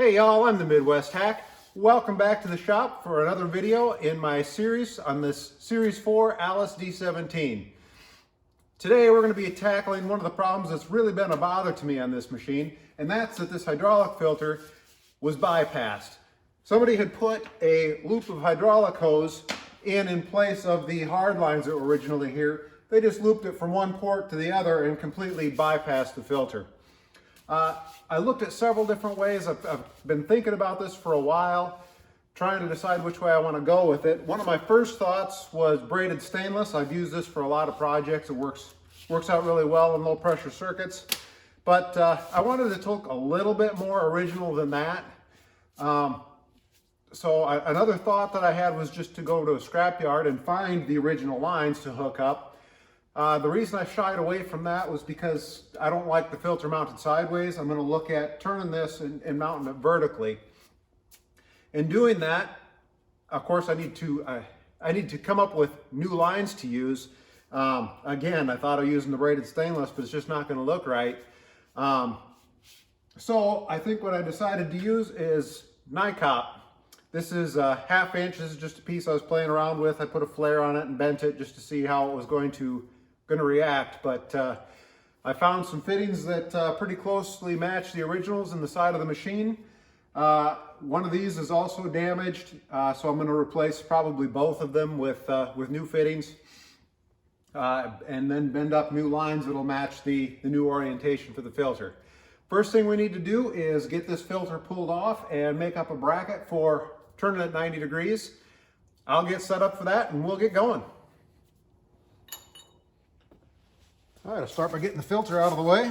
Hey y'all, I'm the Midwest Hack. Welcome back to the shop for another video in my series on this Series 4 Allis D17. Today we're going to be tackling one of the problems that's really been a bother to me on this machine, and that's that this hydraulic filter was bypassed. Somebody had put a loop of hydraulic hose in place of the hard lines that were originally here. They just looped it from one port to the other and completely bypassed the filter. I looked at several different ways. I've been thinking about this for a while, trying to decide which way I want to go with it. One of my first thoughts was braided stainless. I've used this for a lot of projects. It works out really well in low pressure circuits. But I wanted to look a little bit more original than that. Another thought that I had was just to go to a scrapyard and find the original lines to hook up. The reason I shied away from that was because I don't like the filter mounted sideways. I'm going to look at turning this and mounting it vertically. In doing that, of course, I need to come up with new lines to use. Again, I thought of using the braided stainless, but it's just not going to look right. So I think what I decided to use is NICOP. This is a 1/2 inch. This is just a piece I was playing around with. I put a flare on it and bent it just to see how it was going to react, but I found some fittings that pretty closely match the originals in the side of the machine. One of these is also damaged, so I'm going to replace probably both of them with new fittings, and then bend up new lines that'll match the new orientation for the filter. First thing we need to do is get this filter pulled off and make up a bracket for turning it 90 degrees. I'll get set up for that and we'll get going. All right, I'll start by getting the filter out of the way.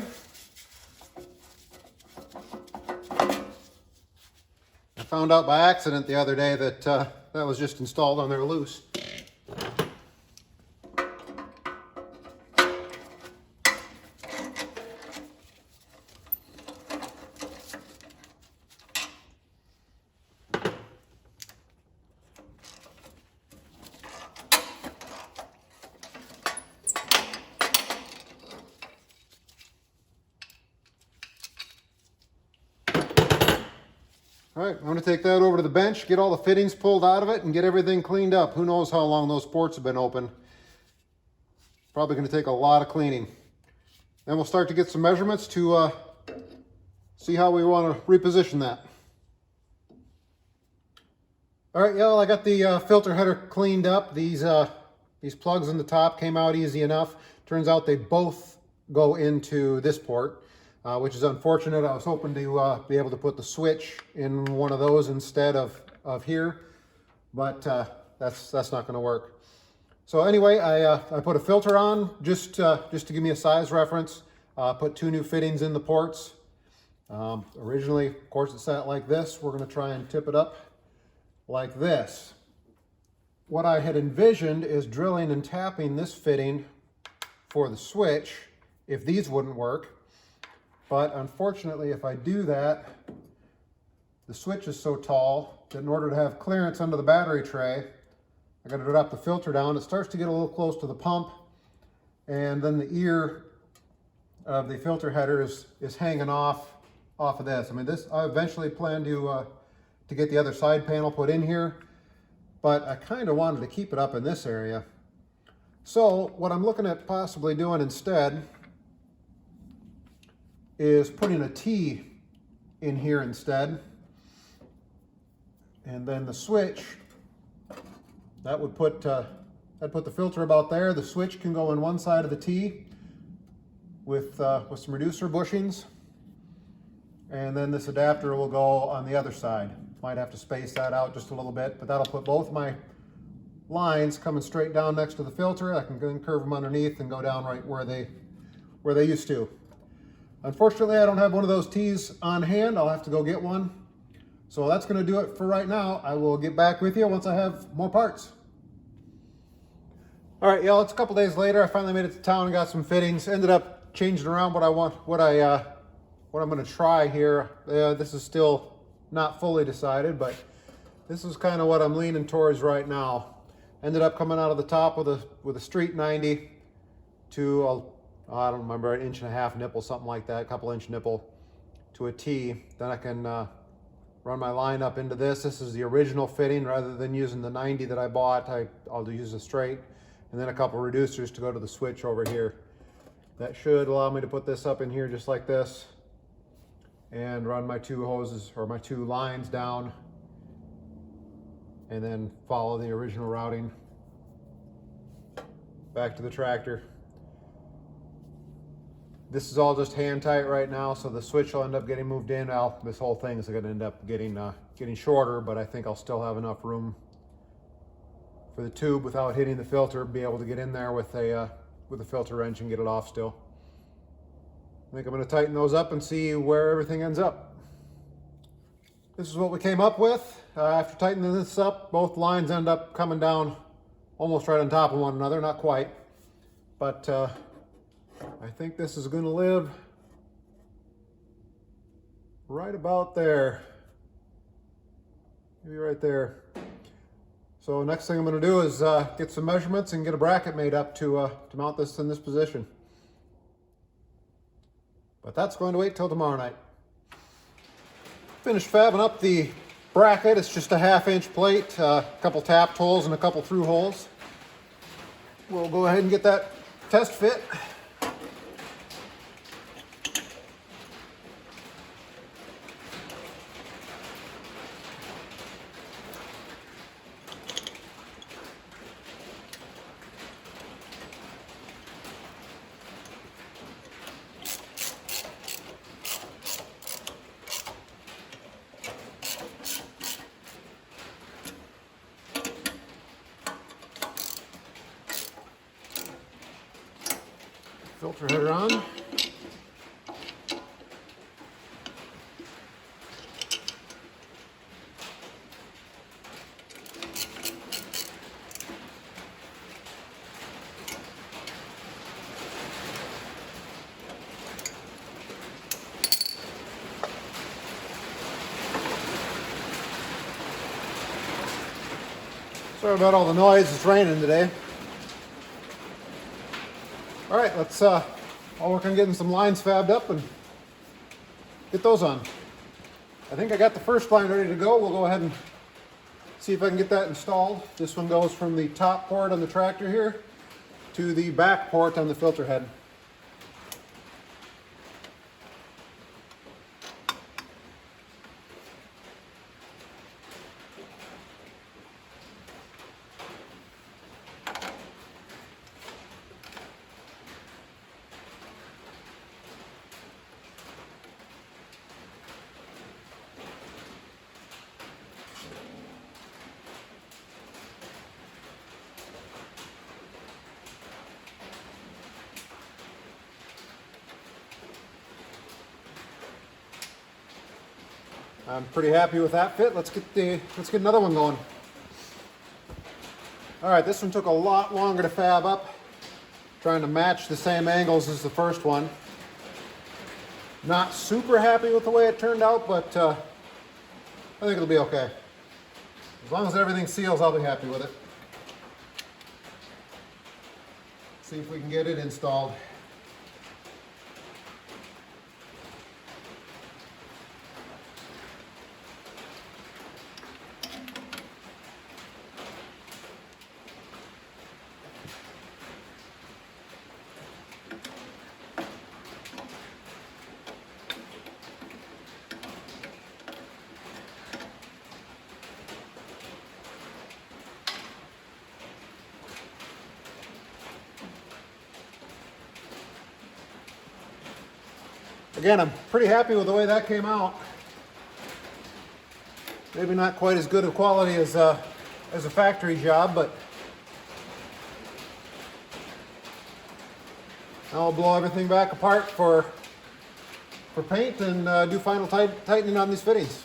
I found out by accident the other day that that was just installed on there loose. All right, I'm going to take that over to the bench, get all the fittings pulled out of it, and get everything cleaned up. Who knows how long those ports have been open. Probably going to take a lot of cleaning. Then we'll start to get some measurements to see how we want to reposition that. All right, y'all, I got the filter header cleaned up. These plugs in the top came out easy enough. Turns out they both go into this port. Which is unfortunate. I was hoping to be able to put the switch in one of those instead of here, but that's not going to work. So anyway, I put a filter on just to give me a size reference. Put 2 new fittings in the ports. Originally, of course, it sat like this. We're going to try and tip it up like this. What I had envisioned is drilling and tapping this fitting for the switch if these wouldn't work. But unfortunately, if I do that, the switch is so tall that in order to have clearance under the battery tray, I got to drop the filter down. It starts to get a little close to the pump, and then the ear of the filter header is hanging off of this. I mean, I eventually plan to get the other side panel put in here, but I kind of wanted to keep it up in this area. So what I'm looking at possibly doing instead is putting a T in here instead, and then the switch that would put I'd put the filter about there. The switch can go in one side of the T with some reducer bushings, and then this adapter will go on the other side. Might have to space that out just a little bit, but that'll put both my lines coming straight down next to the filter. I can then curve them underneath and go down right where they used to. Unfortunately, I don't have one of those T's on hand. I'll have to go get one. So that's going to do it for right now. I will get back with you once I have more parts. All right, y'all, it's a couple days later. I finally made it to town and got some fittings. Ended up changing around what I'm going to try here. This is still not fully decided, but this is kind of what I'm leaning towards right now. Ended up coming out of the top with a street 90 to I don't remember, an 1.5 inch nipple, something like that, a couple inch nipple to a T. Then I can run my line up into this. This is the original fitting. Rather than using the 90 that I bought, I'll use a straight, and then a couple reducers to go to the switch over here. That should allow me to put this up in here just like this and run my two hoses, or my two lines down, and then follow the original routing back to the tractor. This is all just hand tight right now, so the switch will end up getting moved in. Well, this whole thing is going to end up getting shorter, but I think I'll still have enough room for the tube without hitting the filter, be able to get in there with a filter wrench and get it off still. I think I'm going to tighten those up and see where everything ends up. This is what we came up with. After tightening this up, both lines end up coming down almost right on top of one another, not quite, but I think this is going to live right about there, maybe right there. So next thing I'm going to do is get some measurements and get a bracket made up to mount this in this position. But that's going to wait till tomorrow night. Finished fabbing up the bracket. It's just a 1/2 inch plate, a couple tapped holes and a couple through holes. We'll go ahead and get that test fit. Filter header on. Sorry about all the noise, it's raining today. All right, I'll work on getting some lines fabbed up and get those on. I think I got the first line ready to go. We'll go ahead and see if I can get that installed. This one goes from the top port on the tractor here to the back port on the filter head. I'm pretty happy with that fit. Let's get another one going. All right, this one took a lot longer to fab up, trying to match the same angles as the first one. Not super happy with the way it turned out, but I think it'll be okay. As long as everything seals, I'll be happy with it. See if we can get it installed. Again, I'm pretty happy with the way that came out. Maybe not quite as good of quality as a factory job, but I'll blow everything back apart for paint and do final tightening on these fittings.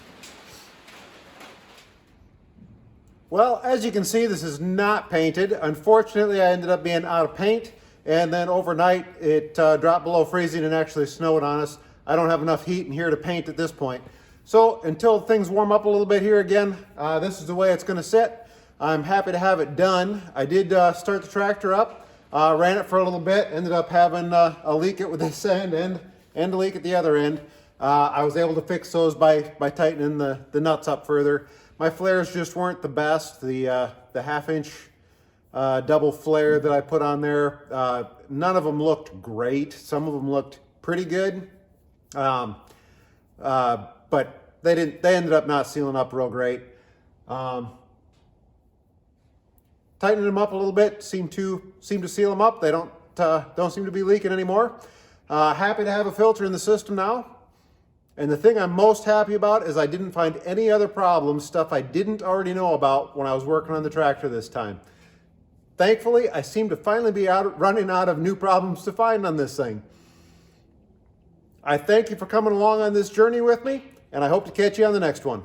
Well, as you can see, this is not painted. Unfortunately, I ended up being out of paint, and then overnight it dropped below freezing and actually snowed on us. I don't have enough heat in here to paint at this point. So until things warm up a little bit here again, this is the way it's going to sit. I'm happy to have it done. I did start the tractor up, ran it for a little bit, ended up having a leak at this end and a leak at the other end. I was able to fix those by tightening the nuts up further. My flares just weren't the best. The 1/2 inch double flare that I put on there, none of them looked great. Some of them looked pretty good, but they ended up not sealing up real great. Tightening them up a little bit seem to seal them up. They don't seem to be leaking anymore. Happy to have a filter in the system now. And the thing I'm most happy about is I didn't find any other problems, stuff I didn't already know about when I was working on the tractor this time. Thankfully, I seem to finally be running out of new problems to find on this thing. I thank you for coming along on this journey with me, and I hope to catch you on the next one.